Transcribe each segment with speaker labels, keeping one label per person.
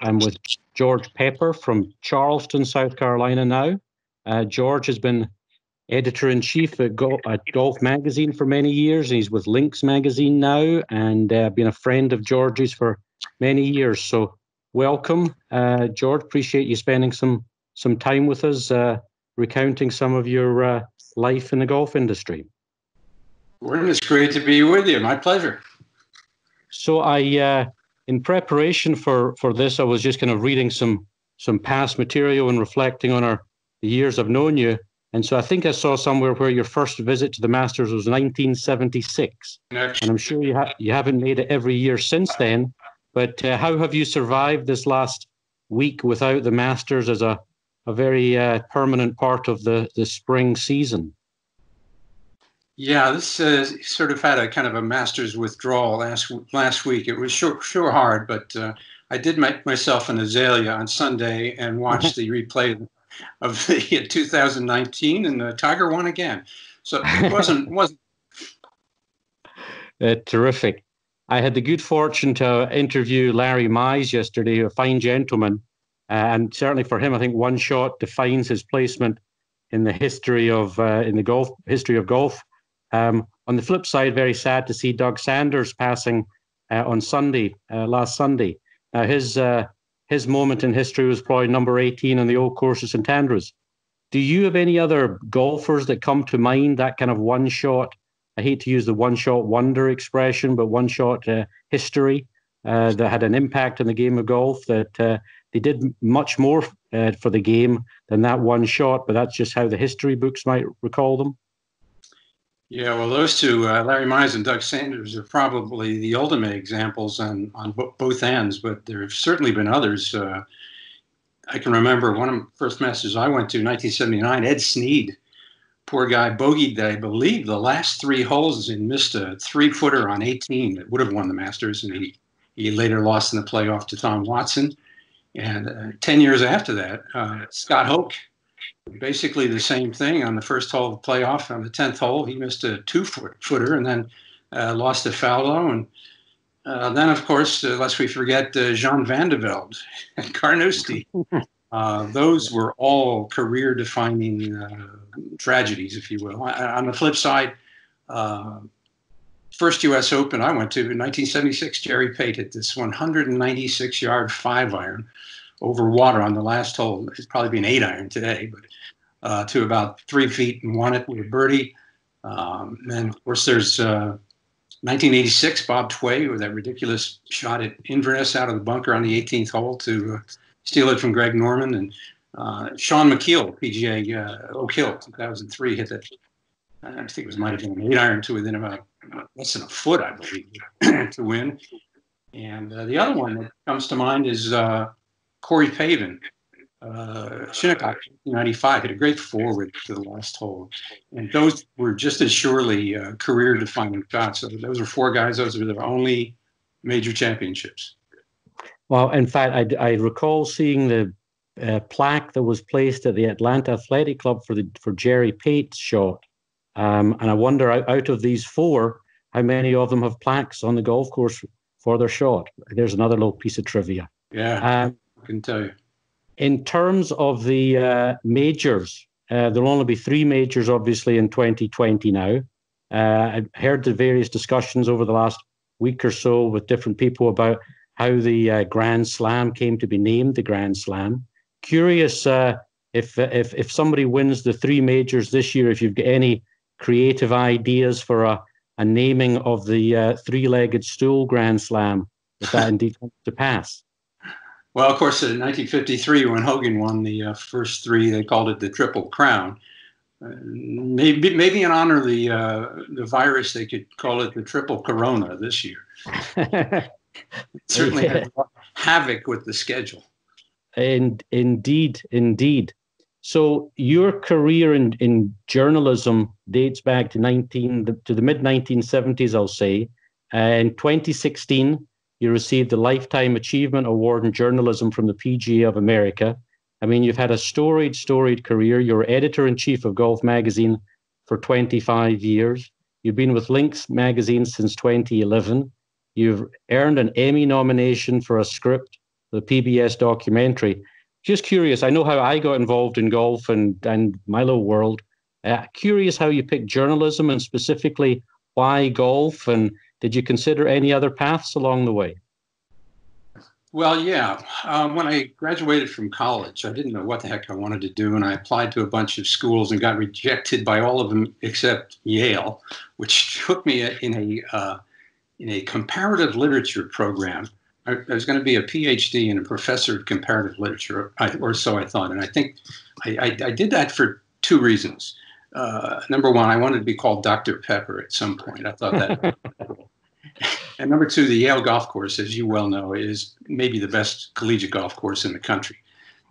Speaker 1: I'm with George Peper from Charleston, South Carolina now. George has been editor-in-chief at Golf Magazine for many years, and he's with Links Magazine now, and been a friend of George's for many years. So welcome, George. Appreciate you spending some time with us, recounting some of your life in the golf industry.
Speaker 2: Gordon, it's great to be with you. My pleasure.
Speaker 1: So in preparation for this, I was just kind of reading some past material and reflecting on the years I've known you. And so I think I saw somewhere where your first visit to the Masters was 1976. And I'm sure you haven't made it every year since then. But how have you survived this last week without the Masters as a very permanent part of the spring season?
Speaker 2: Yeah, this sort of had a kind of a Masters withdrawal last week. It was sure hard, but I did make myself an azalea on Sunday and watched the replay of the 2019, and Tiger won again. So it wasn't.
Speaker 1: Terrific. I had the good fortune to interview Larry Mize yesterday, a fine gentleman, and certainly for him, I think one shot defines his placement in the history of golf. On the flip side, very sad to see Doug Sanders passing on Sunday, last Sunday. His moment in history was probably number 18 on the old course of St Andrews. Do you have any other golfers that come to mind, that kind of one shot? I hate to use the one shot wonder expression, but one shot history that had an impact on the game of golf, that they did much more for the game than that one shot, but that's just how the history books might recall them.
Speaker 2: Yeah, well, those two, Larry Mize and Doug Sanders, are probably the ultimate examples on both ends, but there have certainly been others. I can remember one of the first Masters I went to, 1979, Ed Snead. Poor guy bogeyed, I believe, the last 3 holes and missed a 3-footer on 18 that would have won the Masters, and he later lost in the playoff to Tom Watson. And 10 years after that, Scott Hoke, basically the same thing on the first hole of the playoff. On the 10th hole, he missed a 2-footer and then lost to Faldo. And then, of course, lest we forget Jean Van de Velde and Carnoustie. Those were all career-defining tragedies, if you will. On the flip side, first U.S. Open I went to in 1976, Jerry Pate hit this 196-yard 5-iron over water on the last hole. It'd probably be an 8-iron today, but to about 3 feet, and won it with a birdie. And of course, there's 1986, Bob Tway with that ridiculous shot at Inverness out of the bunker on the 18th hole to steal it from Greg Norman. And Sean McKeel, PGA Oak Hill, 2003, hit that. I think it might have been an 8-iron to within about less than a foot, I believe, to win. And the other one that comes to mind is Corey Pavin, Shinnecock, 1995, hit a great forward to the last hole. And those were just as surely career-defining shots. So those were 4 guys. Those were their only major championships.
Speaker 1: Well, in fact, I recall seeing the plaque that was placed at the Atlanta Athletic Club for Jerry Pate's shot. And I wonder, out of these 4, how many of them have plaques on the golf course for their shot? There's another little piece of trivia.
Speaker 2: Yeah, I can tell you.
Speaker 1: In terms of the majors, there'll only be 3 majors, obviously, in 2020 now. I've heard the various discussions over the last week or so with different people about how the Grand Slam came to be named the Grand Slam. Curious if somebody wins the 3 majors this year, if you've got any creative ideas for a naming of the 3-legged stool Grand Slam, if that indeed comes to pass.
Speaker 2: Well, of course, in 1953, when Hogan won the first 3, they called it the Triple Crown. Maybe in honor of the virus, they could call it the Triple Corona this year. It certainly had havoc with the schedule.
Speaker 1: And indeed. So your career in journalism dates back to the mid-1970s, I'll say. In 2016, you received the Lifetime Achievement Award in Journalism from the PGA of America. I mean, you've had a storied career. You're editor-in-chief of Golf Magazine for 25 years. You've been with Links Magazine since 2011. You've earned an Emmy nomination for a script the PBS documentary. Just curious, I know how I got involved in golf and my little world. Curious how you picked journalism and specifically why golf, and did you consider any other paths along the way?
Speaker 2: Well, yeah. When I graduated from college, I didn't know what the heck I wanted to do, and I applied to a bunch of schools and got rejected by all of them except Yale, which took me in a comparative literature program. I was going to be a PhD and a professor of comparative literature, or so I thought. And I think I did that for two reasons. Number one, I wanted to be called Dr. Pepper at some point. I thought that. And number two, the Yale golf course, as you well know, is maybe the best collegiate golf course in the country.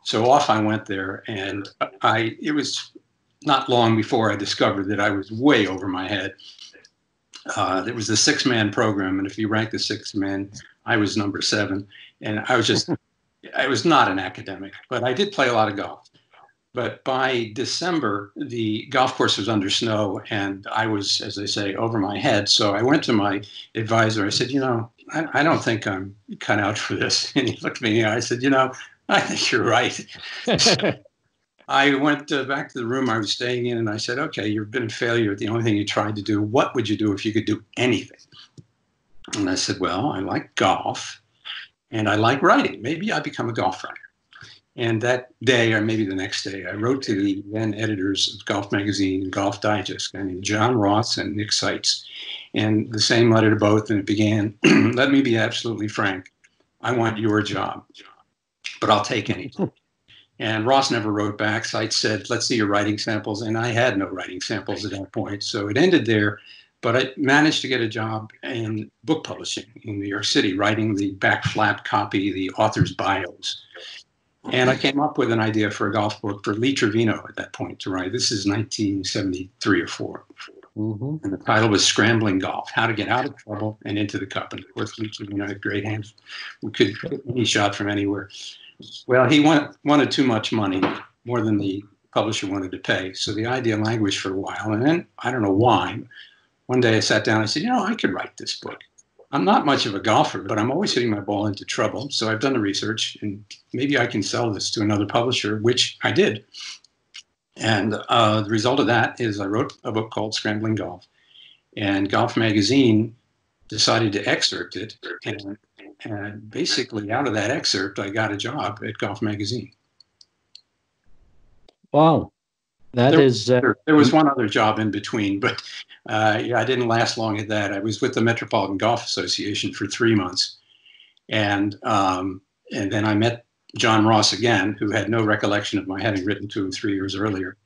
Speaker 2: So off I went there, and it was not long before I discovered that I was way over my head. It was the 6-man program, and if you rank the 6 men, I was number 7. And I was not an academic, but I did play a lot of golf. But by December, the golf course was under snow, and I was, as they say, over my head. So I went to my advisor. I said, I don't think I'm cut out for this. And he looked at me in the eye. I said, I think you're right. I went back to the room I was staying in, and I said, okay, you've been a failure at the only thing you tried to do. What would you do if you could do anything? And I said, well, I like golf, and I like writing. Maybe I'd become a golf writer. And that day, or maybe the next day, I wrote to the then editors of Golf Magazine and Golf Digest, guy named John Ross and Nick Seitz, and the same letter to both. And it began, let me be absolutely frank. I want your job, but I'll take anything. And Ross never wrote back. Seitz said, let's see your writing samples. And I had no writing samples at that point. So it ended there. But I managed to get a job in book publishing in New York City, writing the back flap copy, the author's bios. And I came up with an idea for a golf book for Lee Trevino at that point to write. This is 1973 or 4. Mm-hmm. And the title was Scrambling Golf, How to Get Out of Trouble and Into the Cup. And of course, Lee Trevino had great hands. We could hit any shot from anywhere. Well, he wanted too much money, more than the publisher wanted to pay. So the idea languished for a while. And then, I don't know why, one day I sat down and I said, I could write this book. I'm not much of a golfer, but I'm always hitting my ball into trouble. So I've done the research, and maybe I can sell this to another publisher, which I did. And the result of that is I wrote a book called Scrambling Golf. And Golf Magazine decided to excerpt it. And basically, out of that excerpt, I got a job at Golf Magazine.
Speaker 1: Wow. There
Speaker 2: was one other job in between, but I didn't last long at that. I was with the Metropolitan Golf Association for 3 months. And then I met John Ross again, who had no recollection of my having written to him 3 years earlier.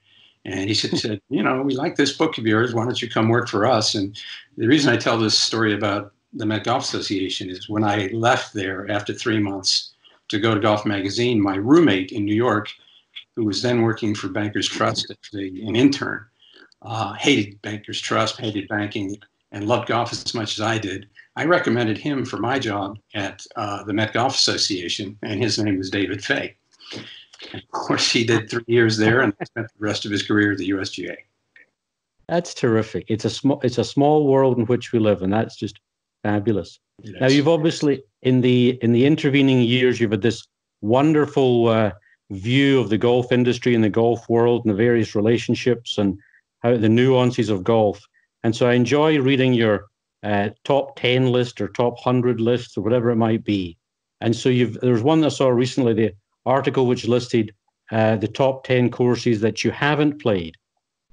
Speaker 2: And he said, we like this book of yours. Why don't you come work for us? And the reason I tell this story about the Met Golf Association is when I left there after 3 months to go to Golf Magazine, my roommate in New York, who was then working for Bankers Trust as an intern, hated Bankers Trust, hated banking, and loved golf as much as I did. I recommended him for my job at the Met Golf Association, and his name was David Fay. And of course, he did 3 years there and spent the rest of his career at the USGA.
Speaker 1: That's terrific. It's a small world in which we live, and that's just fabulous. Yes. Now, you've obviously, in the intervening years, you've had this wonderful view of the golf industry and the golf world and the various relationships and how the nuances of golf. And so I enjoy reading your top 10 list or top 100 list or whatever it might be. And so there's one I saw recently, the article which listed the top 10 courses that you haven't played.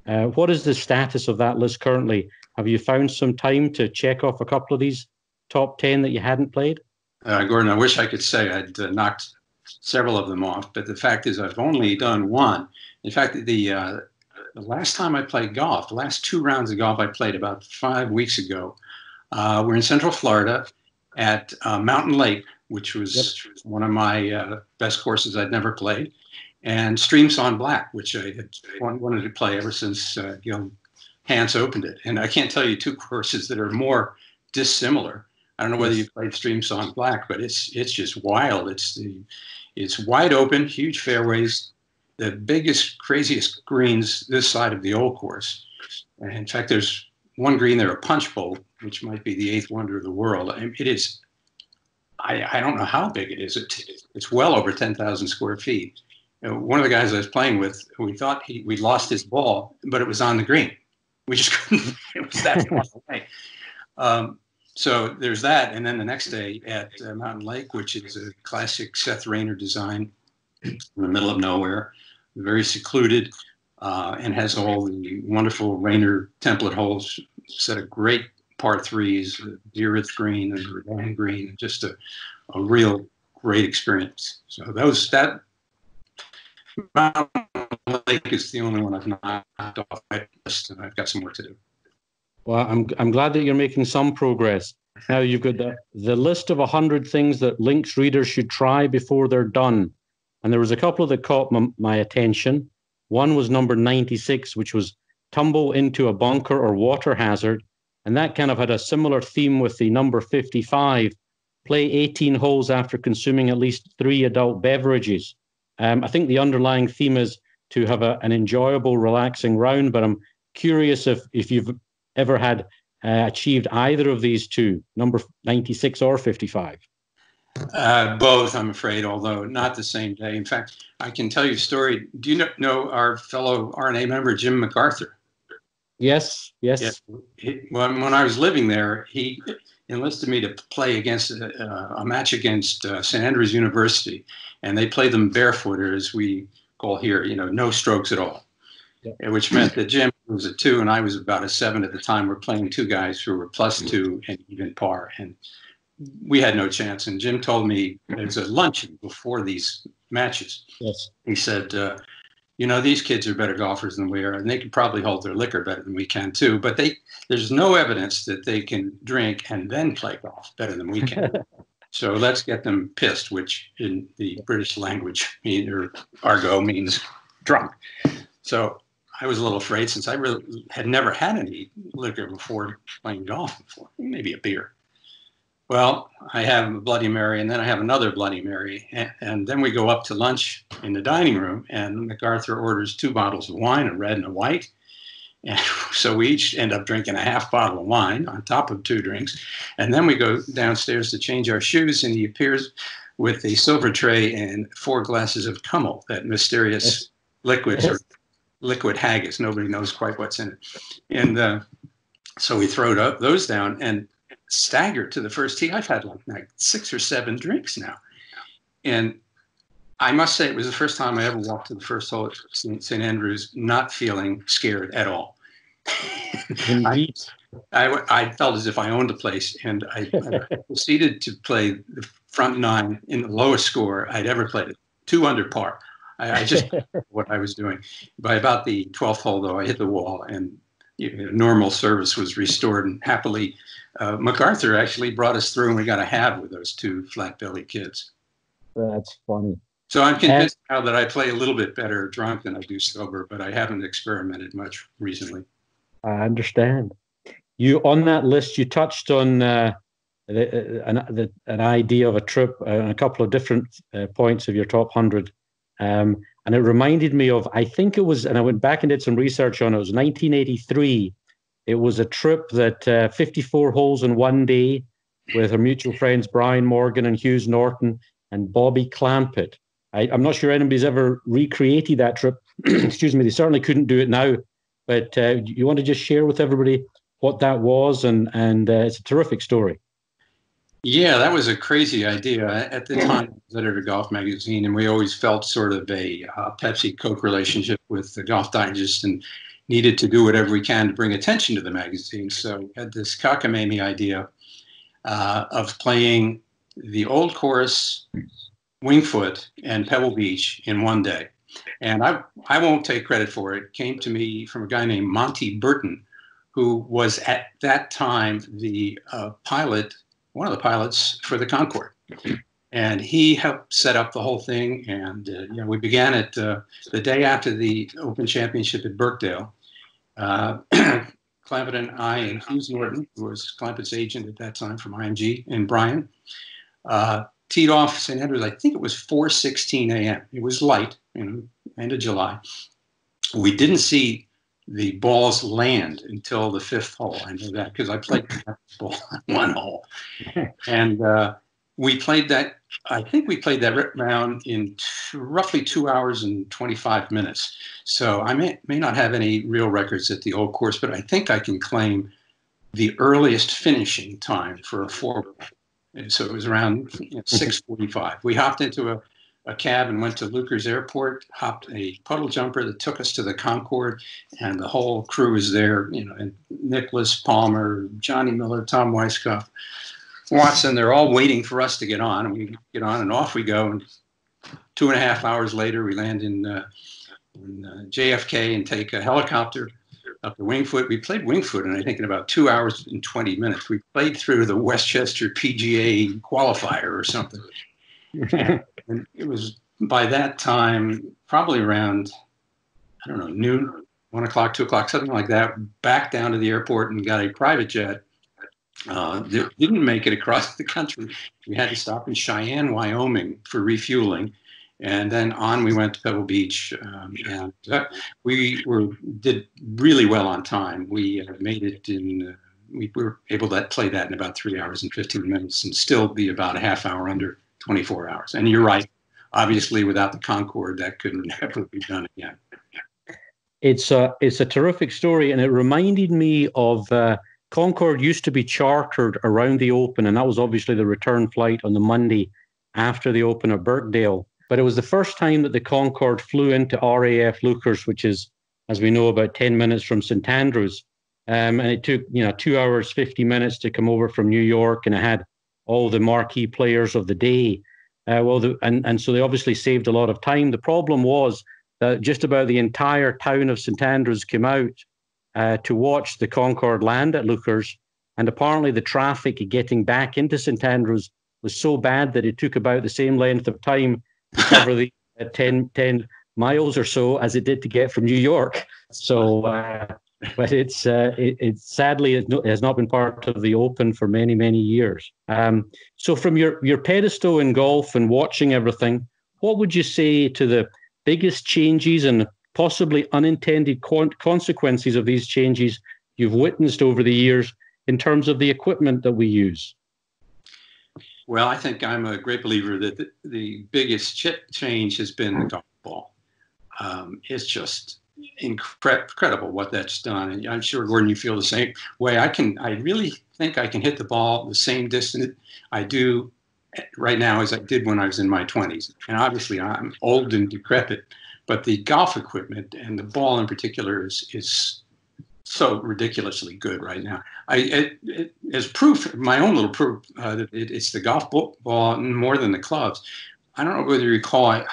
Speaker 1: What is the status of that list currently? Have you found some time to check off a couple of these top 10 that you hadn't played?
Speaker 2: Gordon, I wish I could say I'd knocked several of them off, but the fact is I've only done one. In fact, the last time I played golf, the last 2 rounds of golf I played about 5 weeks ago, we're in Central Florida at Mountain Lake, which was one of my best courses I'd never played, and Streams on Black, which I had wanted to play ever since Hans opened it. And I can't tell you 2 courses that are more dissimilar. I don't know whether you played Streams on Black, but it's just wild. It's wide open, huge fairways, the biggest, craziest greens this side of the old course. And in fact, there's one green there, a punch bowl, which might be the 8th wonder of the world. It is I don't know how big it is. It's well over 10,000 square feet. One of the guys I was playing with, we thought we lost his ball, but it was on the green. We just couldn't. It was that far away. So there's that. And then the next day at Mountain Lake, which is a classic Seth Rayner design in the middle of nowhere, very secluded, and has all the wonderful Rayner template holes, set of great par threes, Deerith green and Verdun green, just a real great experience. So that Mountain Lake is the only one I've knocked off my list, and I've got some work to do.
Speaker 1: Well, I'm glad that you're making some progress. Now you've got the list of 100 things that Links readers should try before they're done. And there was a couple that caught my attention. One was number 96, which was tumble into a bunker or water hazard. And that kind of had a similar theme with the number 55, play 18 holes after consuming at least 3 adult beverages. I think the underlying theme is to have an enjoyable, relaxing round, but I'm curious if you've ever had achieved either of these two, number 96 or 55.
Speaker 2: Both, I'm afraid, although not the same day. In fact, I can tell you a story. Do you know our fellow RNA member, Jim MacArthur?
Speaker 1: Yes.
Speaker 2: Yeah. When I was living there, he enlisted me to play against a match against St. Andrews University, and they played them barefoot, or as we call here, no strokes at all. Yeah. Which meant that Jim was a 2 and I was about a 7 at the time. We're playing 2 guys who were +2 and even par, and we had no chance. And Jim told me there was a luncheon before these matches.
Speaker 1: Yes.
Speaker 2: He said, these kids are better golfers than we are, and they can probably hold their liquor better than we can too. But there's no evidence that they can drink and then play golf better than we can. So let's get them pissed, which in the British language or argot means drunk. So I was a little afraid, since I really had never had any liquor before playing golf before, maybe a beer. Well, I have a Bloody Mary, and then I have another Bloody Mary, and then we go up to lunch in the dining room, and MacArthur orders 2 bottles of wine, a red and a white. And so we each end up drinking a half bottle of wine on top of 2 drinks. And then we go downstairs to change our shoes, and he appears with a silver tray and 4 glasses of Kummel, that mysterious liquid, or liquid haggis. Nobody knows quite what's in it. And so we throw those down and staggered to the first tee. I've had like 6 or 7 drinks now. And I must say, it was the first time I ever walked to the first hole at St. Andrews not feeling scared at all. I felt as if I owned the place, and I proceeded to play the front 9 in the lowest score I'd ever played it, 2 under par. I just what I was doing. By about the 12th hole, though, I hit the wall, and normal service was restored, and happily MacArthur actually brought us through, and we got a halve with those 2 flat-bellied kids.
Speaker 1: That's funny.
Speaker 2: So I'm convinced now that I play a little bit better drunk than I do sober, but I haven't experimented much recently.
Speaker 1: I understand. You, on that list, you touched on an idea of a trip and a couple of different points of your top 100. And it reminded me of, I think it was, and I went back and did some research on it, it was 1983. It was a trip that 54 holes in one day with our mutual friends Brian Morgan and Hughes Norton and Bobby Clampett. I'm not sure anybody's ever recreated that trip. Excuse me, they certainly couldn't do it now. But you want to just share with everybody what that was, and it's a terrific story.
Speaker 2: Yeah, that was a crazy idea. At the time, I was editor of Golf Magazine, and we always felt sort of a Pepsi-Coke relationship with the Golf Digest, and needed to do whatever we can to bring attention to the magazine. So we had this cockamamie idea of playing the Old Course, Wingfoot, and Pebble Beach in one day. And I won't take credit for it. It came to me from a guy named Monty Burton, who was at that time the pilot, one of the pilots for the Concorde. And he helped set up the whole thing. And we began it the day after the Open Championship at Birkdale. Clampett and I and Hughes Norton, who was Clampett's agent at that time from IMG, and Brian, teed off St. Andrews. I think it was 4:16 a.m. It was light, end of July. We didn't see the balls land until the 5th hole. I know that because I played the ball on one hole. And We played that. I think we played that round in roughly 2 hours and 25 minutes. So I may not have any real records at the old course, but I think I can claim the earliest finishing time for a 4-ball. So it was around 6:45. We hopped into a cab and went to Lucas Airport, hopped a puddle jumper that took us to the Concorde, and the whole crew was there, and Nicholas Palmer, Johnny Miller, Tom Weisskopf, Watson, they're all waiting for us to get on, and we get on and off we go. And 2.5 hours later, we land in JFK and take a helicopter up to Wingfoot. We played Wingfoot, and I think in about 2 hours and 20 minutes, we played through the Westchester PGA qualifier or something. And it was by that time, probably around, I don't know, noon, 1 o'clock, 2 o'clock, something like that, back down to the airport and got a private jet. Didn't make it across the country. We had to stop in Cheyenne, Wyoming for refueling. And then on we went to Pebble Beach, and we did really well on time. We made it we were able to play that in about 3 hours and 15 minutes and still be about a half hour under 24 hours. And you're right. Obviously, without the Concorde, that could never be done again.
Speaker 1: It's a terrific story, and it reminded me of Concorde used to be chartered around the Open, and that was obviously the return flight on the Monday after the Open at Birkdale. But it was the first time that the Concorde flew into RAF Lucas, which is, as we know, about 10 minutes from St Andrews. And it took 2 hours, 50 minutes to come over from New York, and it had all the marquee players of the day. And so they obviously saved a lot of time. The problem was that just about the entire town of St Andrews came out to watch the Concorde land at Lucas. And apparently the traffic getting back into St Andrews was so bad that it took about the same length of time to cover the 10 miles or so as it did to get from New York. So, but it sadly has not been part of the Open for many, many years. So from your pedestal in golf and watching everything, what would you say to the biggest changes and possibly unintended consequences of these changes you've witnessed over the years in terms of the equipment that we use?
Speaker 2: Well, I think I'm a great believer that the biggest change has been the golf ball. It's just incredible what that's done. And I'm sure, Gordon, you feel the same way. I really think I can hit the ball the same distance I do right now as I did when I was in my 20s. And obviously I'm old and decrepit, but the golf equipment and the ball in particular is so ridiculously good right now. As proof, my own little proof, that it's the golf ball more than the clubs. I don't know whether you recall, I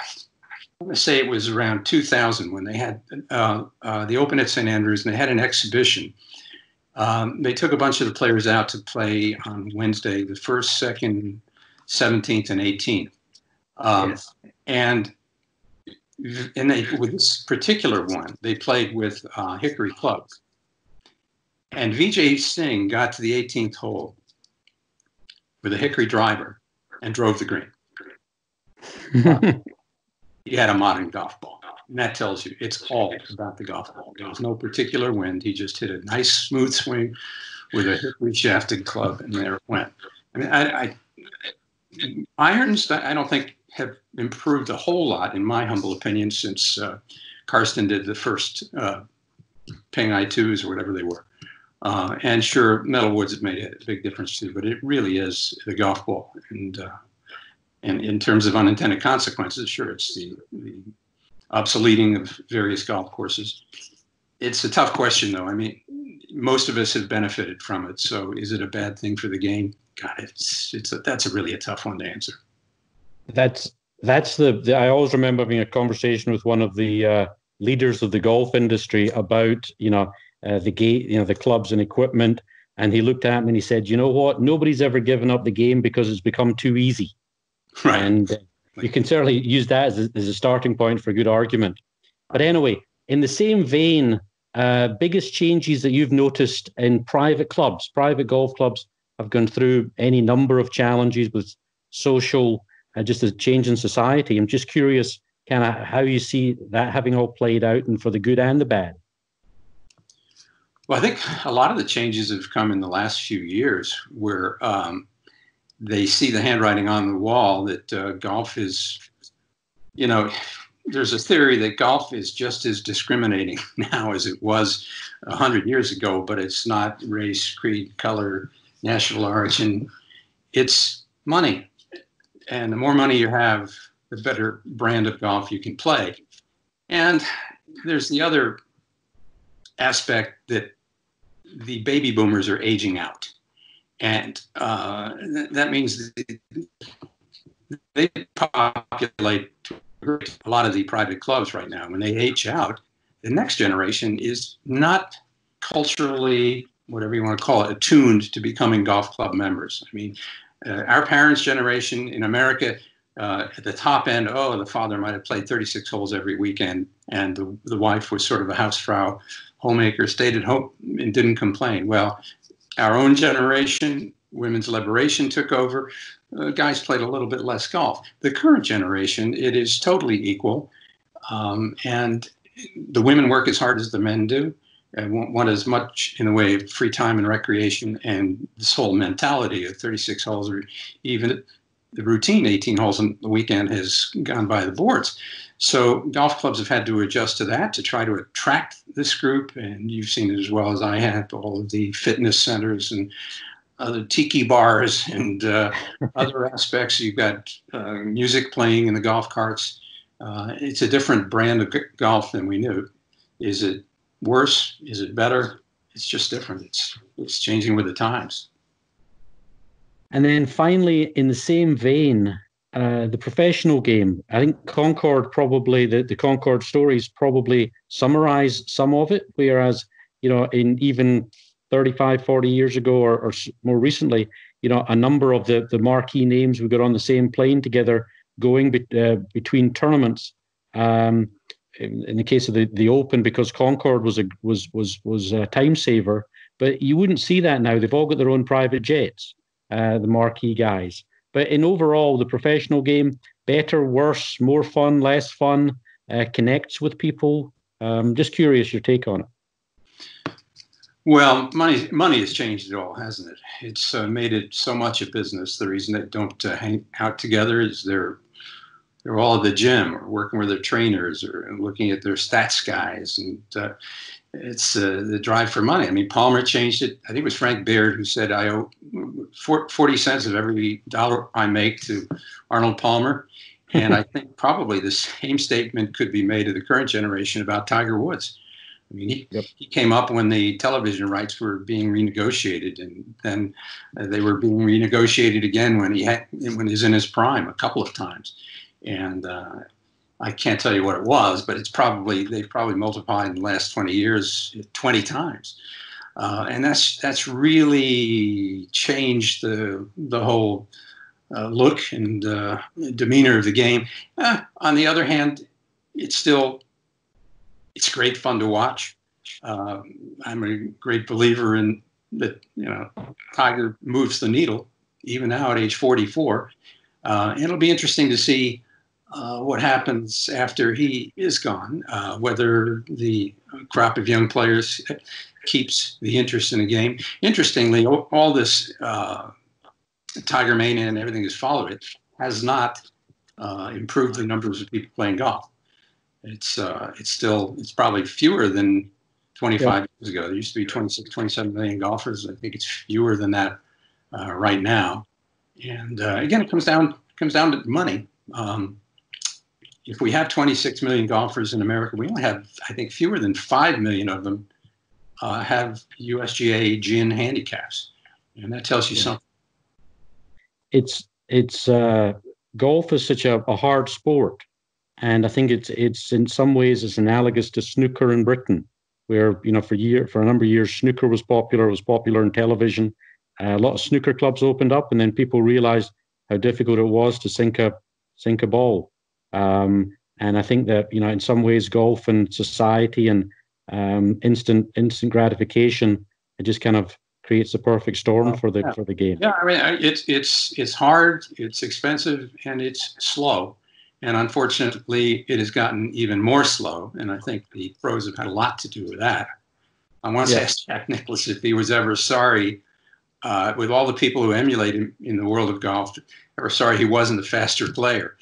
Speaker 2: want to say it was around 2000 when they had the Open at St Andrews, and they had an exhibition. They took a bunch of the players out to play on Wednesday, the 1st, 2nd, 17th, and 18th. Yes. And with this particular one, they played with Hickory clubs. And Vijay Singh got to the 18th hole with a Hickory driver and drove the green. He had a modern golf ball. And that tells you it's all about the golf ball. There was no particular wind. He just hit a nice smooth swing with a Hickory shafted club, and there it went. I mean, irons, I don't think have improved a whole lot, in my humble opinion, since Karsten did the first Ping I2s or whatever they were. And sure, metal woods have made a big difference too, but it really is the golf ball. And in terms of unintended consequences, sure, it's the obsoleting of various golf courses. It's a tough question, though. I mean, most of us have benefited from it. So is it a bad thing for the game? God, that's really a tough one to answer. That's
Speaker 1: I always remember having a conversation with one of the leaders of the golf industry about, the clubs and equipment. And he looked at me and he said, you know what? Nobody's ever given up the game because it's become too easy.
Speaker 2: Right.
Speaker 1: And you can certainly use that as a starting point for a good argument. But anyway, in the same vein, biggest changes that you've noticed in private golf clubs have gone through any number of challenges with social, just a change in society. I'm just curious kind of how you see that having all played out, and for the good and the bad.
Speaker 2: Well, I think a lot of the changes have come in the last few years where they see the handwriting on the wall that golf is, you know, there's a theory that golf is just as discriminating now as it was 100 years ago, but it's not race, creed, color, national origin. It's money. And the more money you have, the better brand of golf you can play. And there's the other aspect that the baby boomers are aging out. And that means they populate a lot of the private clubs right now. When they age out, the next generation is not culturally, whatever you want to call it, attuned to becoming golf club members. I mean, our parents' generation in America, at the top end, the father might have played 36 holes every weekend, and the wife was sort of a housefrau, homemaker, stayed at home and didn't complain. Well, our own generation, women's liberation took over. Guys played a little bit less golf. The current generation, it is totally equal. And the women work as hard as the men do, and want as much in the way of free time and recreation, and this whole mentality of 36 holes, or even the routine 18 holes on the weekend, has gone by the boards. So golf clubs have had to adjust to that to try to attract this group. And you've seen it as well as I have, all of the fitness centers and other tiki bars and other aspects. You've got music playing in the golf carts. It's a different brand of golf than we knew. Is it worse? Is it better? It's just different. It's changing with the times.
Speaker 1: And then finally, in the same vein, the professional game. I think Concord probably, the Concord stories probably summarize some of it, whereas, in even 35, 40 years ago or more recently, a number of the marquee names we got on the same plane together going between tournaments. In the case of the Open, because Concord was a time saver, but you wouldn't see that now. They've all got their own private jets, the marquee guys. But in overall, the professional game, better, worse, more fun, less fun, connects with people. Just curious your take on it.
Speaker 2: Well, money has changed it all, hasn't it? It's made it so much a business. The reason they don't hang out together is they're all at the gym or working with their trainers or looking at their stats guys, and it's the drive for money. I mean, Palmer changed it. I think it was Frank Baird who said, "I owe 40 cents of every dollar I make to Arnold Palmer," and I think probably the same statement could be made of the current generation about Tiger Woods. I mean, he came up when the television rights were being renegotiated, and then they were being renegotiated again when he's in his prime a couple of times. And I can't tell you what it was, but they've probably multiplied in the last 20 years 20 times. And that's really changed the whole look and demeanor of the game. On the other hand, it's great fun to watch. I'm a great believer in that, Tiger moves the needle, even now at age 44. It'll be interesting to see what happens after he is gone, whether the crop of young players keeps the interest in the game. Interestingly, all this Tiger mania and everything that's followed it has not improved the numbers of people playing golf. It's probably fewer than 25 years ago. There used to be 26, 27 million golfers. I think it's fewer than that right now. And again, it comes down to money. If we have 26 million golfers in America, we only have, I think, fewer than 5 million of them have USGA GIN handicaps, and that tells you something.
Speaker 1: It's golf is such a hard sport. And I think it's in some ways it's analogous to snooker in Britain, where for a number of years snooker was popular in television. A lot of snooker clubs opened up, and then people realized how difficult it was to sink a ball. And I think that in some ways golf and society and instant gratification, it just kind of creates a perfect storm for the game.
Speaker 2: Yeah, I mean it's hard, it's expensive, and it's slow. And unfortunately, it has gotten even more slow. And I think the pros have had a lot to do with that. I once asked Jack Nicklaus if he was ever sorry with all the people who emulate him in the world of golf, are sorry he wasn't a faster player.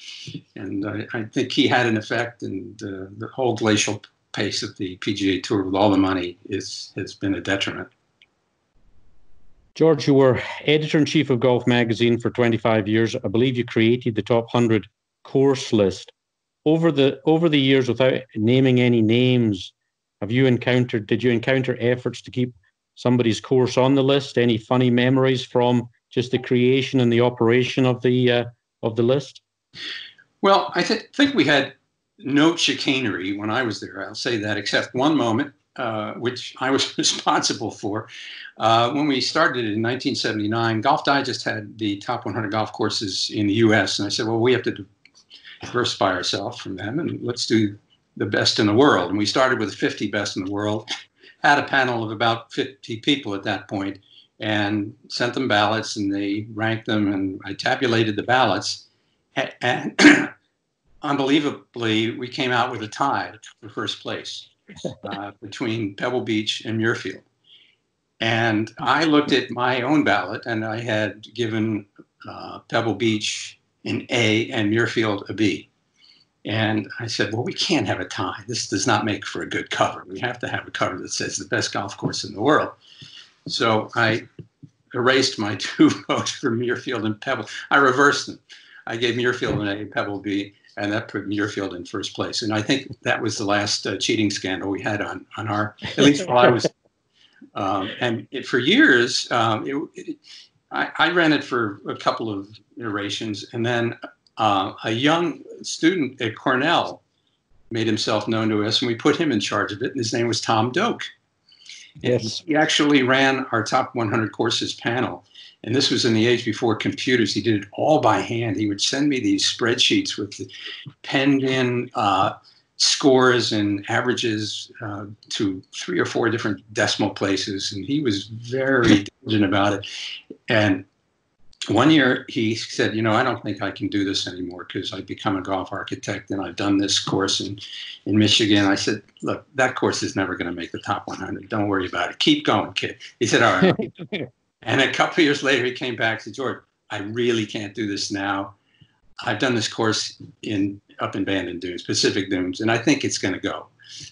Speaker 2: And I think he had an effect, and the whole glacial pace of the PGA Tour with all the money has been a detriment.
Speaker 1: George, you were editor-in-chief of Golf Magazine for 25 years. I believe you created the top 100 course list. Over the years, without naming any names, did you encounter efforts to keep somebody's course on the list? Any funny memories from just the creation and the operation of the list?
Speaker 2: Well, I think we had no chicanery when I was there. I'll say that, except one moment, which I was responsible for. When we started in 1979, Golf Digest had the top 100 golf courses in the U.S. And I said, well, we have to diversify ourselves from them, and let's do the best in the world. And we started with the 50 best in the world, had a panel of about 50 people at that point, and sent them ballots, and they ranked them, and I tabulated the ballots. And unbelievably, we came out with a tie for first place between Pebble Beach and Muirfield. And I looked at my own ballot, and I had given Pebble Beach an A and Muirfield a B. And I said, well, we can't have a tie. This does not make for a good cover. We have to have a cover that says the best golf course in the world. So I erased my two votes for Muirfield and Pebble. I reversed them. I gave Muirfield an A, Pebble B, and that put Muirfield in first place. And I think that was the last cheating scandal we had on our, at least while I was, for years, I ran it for a couple of iterations, and then a young student at Cornell made himself known to us, and we put him in charge of it, and his name was Tom Doak. Yes. He actually ran our top 100 courses panel, and this was in the age before computers. He did it all by hand. He would send me these spreadsheets with the penned-in scores and averages to 3 or 4 different decimal places, and he was very diligent about it. And one year he said, you know, I don't think I can do this anymore because I've become a golf architect and I've done this course in Michigan. I said, look, that course is never going to make the top 100. Don't worry about it. Keep going, kid. He said, all right. And a couple of years later, he came back and said, George, I really can't do this now. I've done this course up in Bandon Dunes, Pacific Dunes, and I think it's going to go.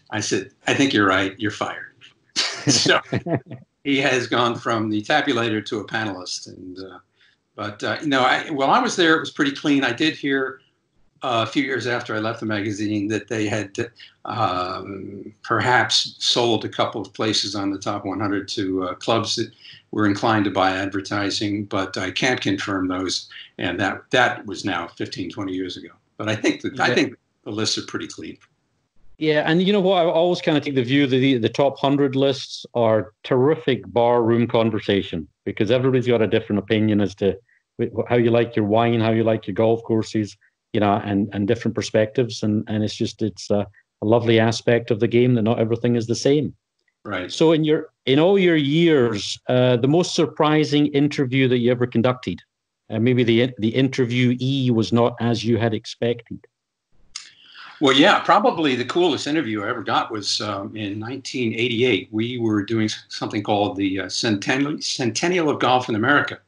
Speaker 2: I said, I think you're right. You're fired. So he has gone from the tabulator to a panelist. And while I was there, it was pretty clean. I did hear a few years after I left the magazine that they had perhaps sold a couple of places on the top 100 to clubs that were inclined to buy advertising, but I can't confirm those. And that was now 15, 20 years ago. But I think the lists are pretty clean.
Speaker 1: Yeah, and you know what? I always kind of take the view that the top 100 lists are terrific barroom conversation because everybody's got a different opinion as to how you like your wine, how you like your golf courses, you know, and different perspectives. And it's a lovely aspect of the game that not everything is the same.
Speaker 2: Right.
Speaker 1: So in all your years, the most surprising interview that you ever conducted, maybe the interviewee was not as you had expected.
Speaker 2: Well, yeah, probably the coolest interview I ever got was in 1988. We were doing something called the Centennial of Golf in America,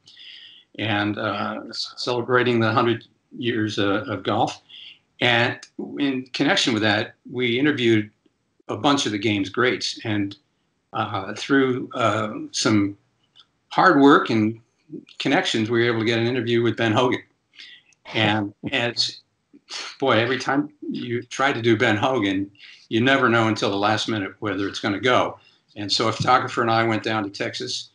Speaker 2: and celebrating the 100 years of golf. And in connection with that, we interviewed a bunch of the game's greats. And through some hard work and connections, we were able to get an interview with Ben Hogan. And every time you try to do Ben Hogan, you never know until the last minute whether it's going to go. And so a photographer and I went down to Texas,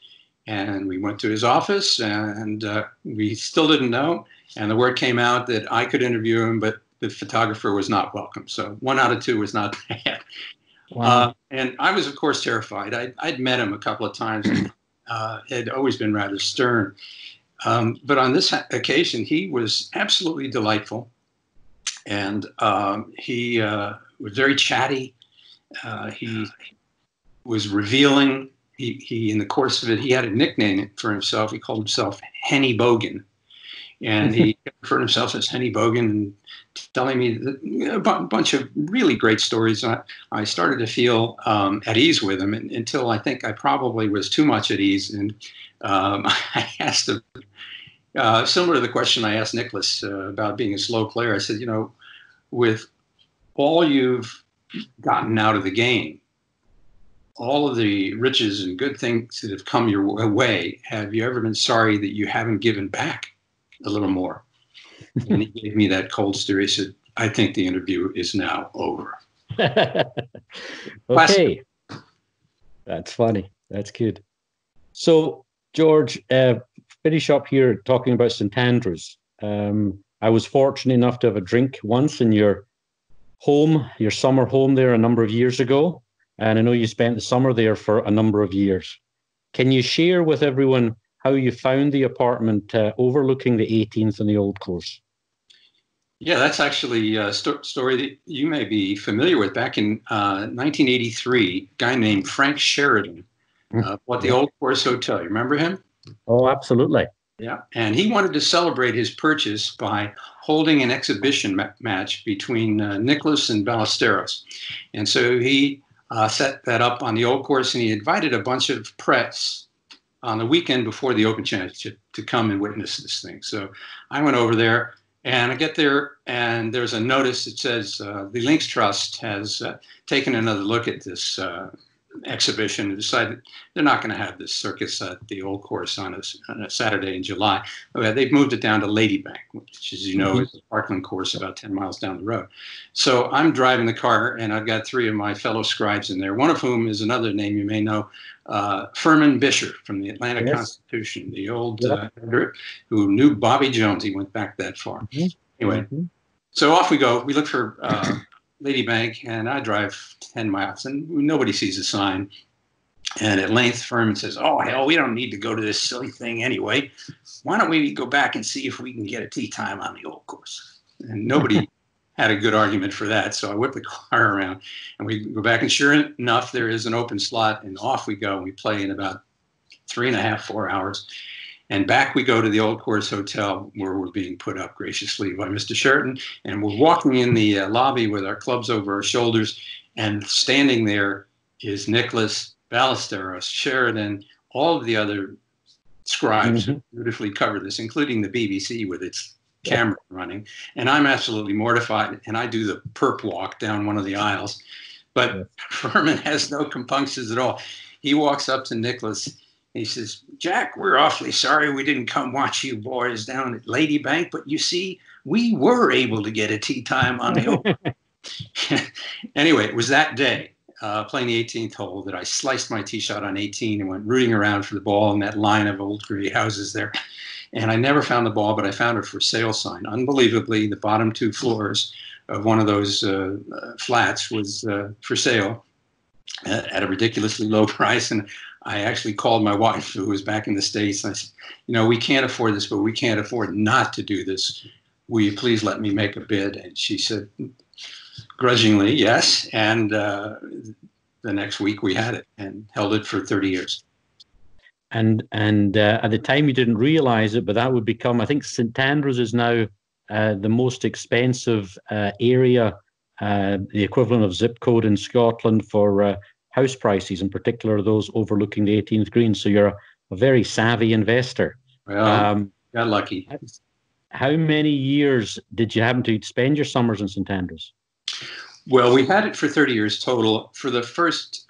Speaker 2: and we went to his office, and we still didn't know. And the word came out that I could interview him, but the photographer was not welcome. So 1 out of 2 was not bad. Wow. And I was, of course, terrified. I'd met him a couple of times and had always been rather stern. But on this occasion, he was absolutely delightful. And he was very chatty. He was revealing. He in the course of it, he had a nickname for himself. He called himself Henny Bogan. And he referred himself as Henny Bogan, and telling me a bunch of really great stories. I started to feel at ease with him until I think I probably was too much at ease. And I asked him, similar to the question I asked Nicholas about being a slow player. I said, with all you've gotten out of the game, all of the riches and good things that have come your way, have you ever been sorry that you haven't given back a little more? And he gave me that cold stare. He said, I think the interview is now over.
Speaker 1: Okay. That's funny. That's good. So, George, finish up here talking about St Andrews. I was fortunate enough to have a drink once in your home, your summer home there a number of years ago. And I know you spent the summer there for a number of years. Can you share with everyone how you found the apartment overlooking the 18th and the Old Course? Yeah,
Speaker 2: that's actually a story that you may be familiar with. Back in 1983, a guy named Frank Sheridan bought the Old Course Hotel. You remember him?
Speaker 1: Oh, absolutely.
Speaker 2: Yeah, and he wanted to celebrate his purchase by holding an exhibition match between Nicholas and Ballesteros. And so he set that up on the Old Course, and he invited a bunch of press on the weekend before the Open Championship to come and witness this thing. So I went over there, and I get there, and there's a notice that says the Links Trust has taken another look at this exhibition and decided they're not going to have this circus at the Old Course on a Saturday in July. They've moved it down to Ladybank, which, as you know, is the Parkland course about 10 miles down the road. So I'm driving the car, and I've got three of my fellow scribes in there, one of whom is another name you may know, Furman Bisher from the Atlanta Constitution, the old editor who knew Bobby Jones. He went back that far. Anyway, so off we go. We look for Ladybank, and I drive 10 miles, and nobody sees a sign. And at length, Furman says, oh, hell, we don't need to go to this silly thing anyway. Why don't we go back and see if we can get a tee time on the Old Course? And nobody had a good argument for that. So I whip the car around, and we go back, and sure enough, there is an open slot, and off we go. We play in about 3.5, 4 hours. And back we go to the Old Course Hotel, where we're being put up graciously by Mr. Sheridan. And we're walking in the lobby with our clubs over our shoulders. And standing there is Nicholas, Ballesteros, Sheridan, all of the other scribes who beautifully covered this, including the BBC with its camera running. And I'm absolutely mortified. And I do the perp walk down one of the aisles. But Furman has no compunctions at all. He walks up to Nicholas. He says, Jack, we're awfully sorry we didn't come watch you boys down at Ladybank, but you see, we were able to get a tee time on the Open. Anyway, it was that day, playing the 18th hole, that I sliced my tee shot on 18 and went rooting around for the ball in that line of old gray houses there. And I never found the ball, but I found a for sale sign. Unbelievably, the bottom 2 floors of one of those flats was for sale at a ridiculously low price. And I actually called my wife, who was back in the States, and I said, we can't afford this, but we can't afford not to do this. Will you please let me make a bid? And she said, grudgingly, yes. And the next week we had it and held it for 30 years.
Speaker 1: And at the time you didn't realize it, but that would become, I think St Andrews is now the most expensive area, the equivalent of zip code in Scotland for house prices, in particular those overlooking the 18th green. So you're a very savvy investor.
Speaker 2: Well, got lucky.
Speaker 1: How many years did you happen to spend your summers in St Andrews?
Speaker 2: Well, we had it for 30 years total. For the first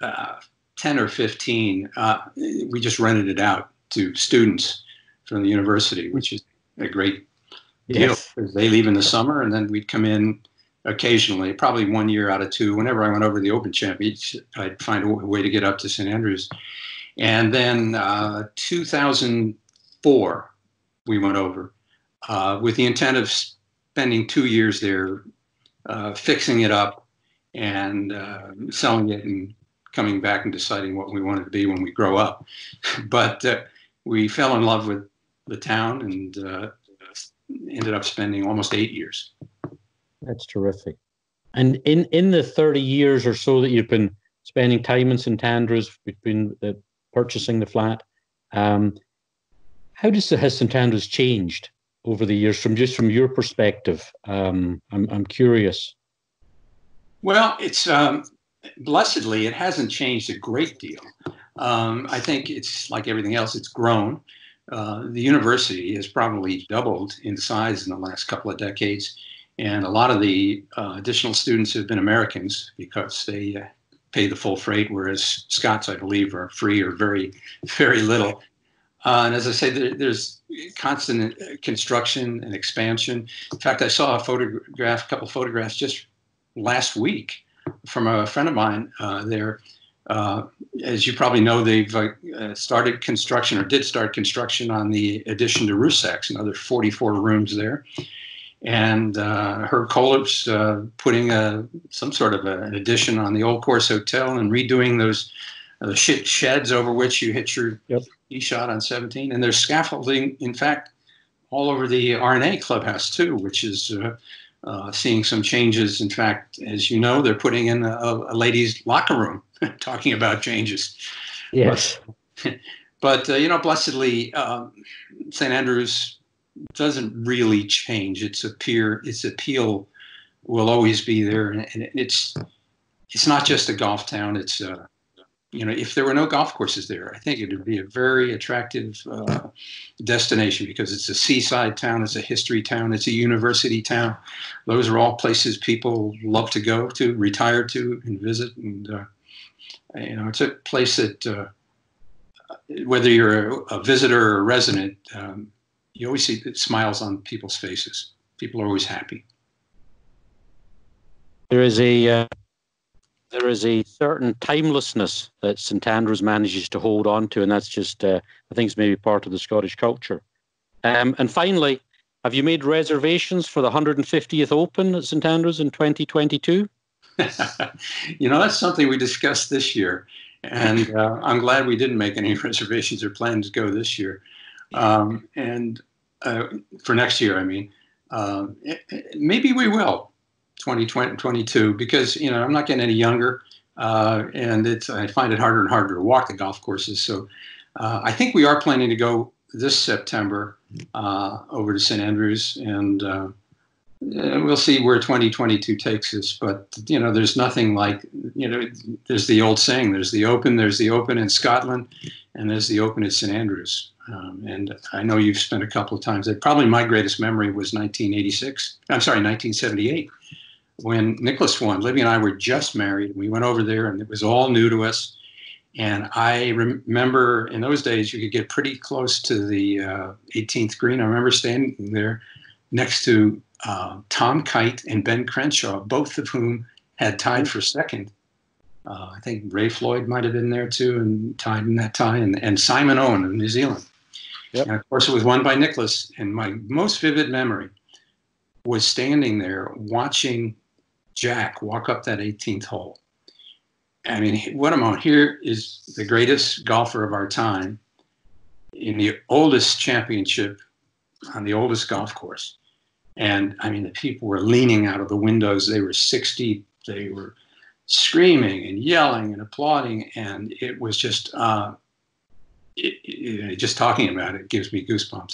Speaker 2: 10 or 15, we just rented it out to students from the university, which is a great deal. Because they leave in the summer, and then we'd come in occasionally, probably 1 year out of 2. Whenever I went over the Open Championship, I'd find a way to get up to St Andrews. And then 2004, we went over with the intent of spending 2 years there, fixing it up and selling it and coming back and deciding what we wanted to be when we grow up. But we fell in love with the town and ended up spending almost 8 years.
Speaker 1: That's terrific. And in the 30 years or so that you've been spending time in St Andrews, between purchasing the flat, how has St Andrews changed over the years, from your perspective? I'm curious.
Speaker 2: Well, it's blessedly, it hasn't changed a great deal. I think it's like everything else, it's grown. The university has probably doubled in size in the last couple of decades. And a lot of the additional students have been Americans because they pay the full freight, whereas Scots, I believe, are free or very, very little. And as I say, there's constant construction and expansion. In fact, I saw a couple of photographs just last week from a friend of mine there. As you probably know, they've started construction, or did start construction, on the addition to Rusacks, another 44 rooms there. And Herb Kolib's putting some sort of an addition on the Old Course Hotel and redoing those sheds over which you hit your tee shot on 17. And there's scaffolding, in fact, all over the R&A clubhouse too, which is seeing some changes. In fact, as you know, they're putting in a ladies' locker room, talking about changes.
Speaker 1: Yes.
Speaker 2: But blessedly, St. Andrews doesn't really change. Its appeal will always be there, and it's not just a golf town. It's if there were no golf courses there, I think it would be a very attractive destination, because it's a seaside town, it's a history town, it's a university town. Those are all places people love to go to, retire to, and visit. And it's a place that whether you're a visitor or a resident, you always see smiles on people's faces. People are always happy.
Speaker 1: There is a certain timelessness that St. Andrews manages to hold on to, and that's just, I think, it's maybe part of the Scottish culture. And finally, have you made reservations for the 150th Open at St. Andrews in 2022?
Speaker 2: That's something we discussed this year, and I'm glad we didn't make any reservations or plans to go this year. And for next year, I mean, maybe we will 2022, because I'm not getting any younger, and I find it harder and harder to walk the golf courses. So I think we are planning to go this September over to St. Andrews, and we'll see where 2022 takes us. But there's nothing like, there's the old saying: there's the Open in Scotland, and there's the Open at St. Andrews. And I know you've spent a couple of times there. Probably my greatest memory was 1978, when Nicholas won. Libby and I were just married. We went over there, and it was all new to us. And I remember in those days, you could get pretty close to the 18th green. I remember standing there next to Tom Kite and Ben Crenshaw, both of whom had tied for second. I think Ray Floyd might have been there too, and tied in that tie, and Simon Owen of New Zealand. Yep. And of course, it was won by Nicholas. And my most vivid memory was standing there watching Jack walk up that 18th hole. I mean, what a moment. Here is the greatest golfer of our time in the oldest championship on the oldest golf course. And I mean, the people were leaning out of the windows. They were 60. They were screaming and yelling and applauding. And it was just, just talking about it gives me goosebumps.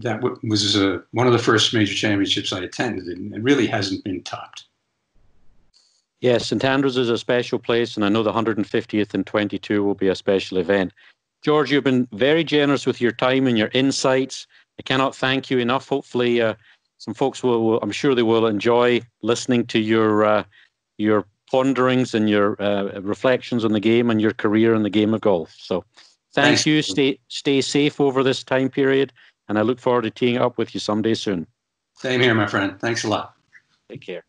Speaker 2: That was one of the first major championships I attended, and it really hasn't been topped.
Speaker 1: Yes, St. Andrews is a special place, and I know the 150th in 22 will be a special event. George, you've been very generous with your time and your insights. I cannot thank you enough. Hopefully, some folks will, I'm sure they will enjoy listening to your ponderings and your reflections on the game and your career in the game of golf. So thank you. Stay safe over this time period, and I look forward to teeing up with you someday soon.
Speaker 2: Same here, my friend. Thanks a lot.
Speaker 1: Take care.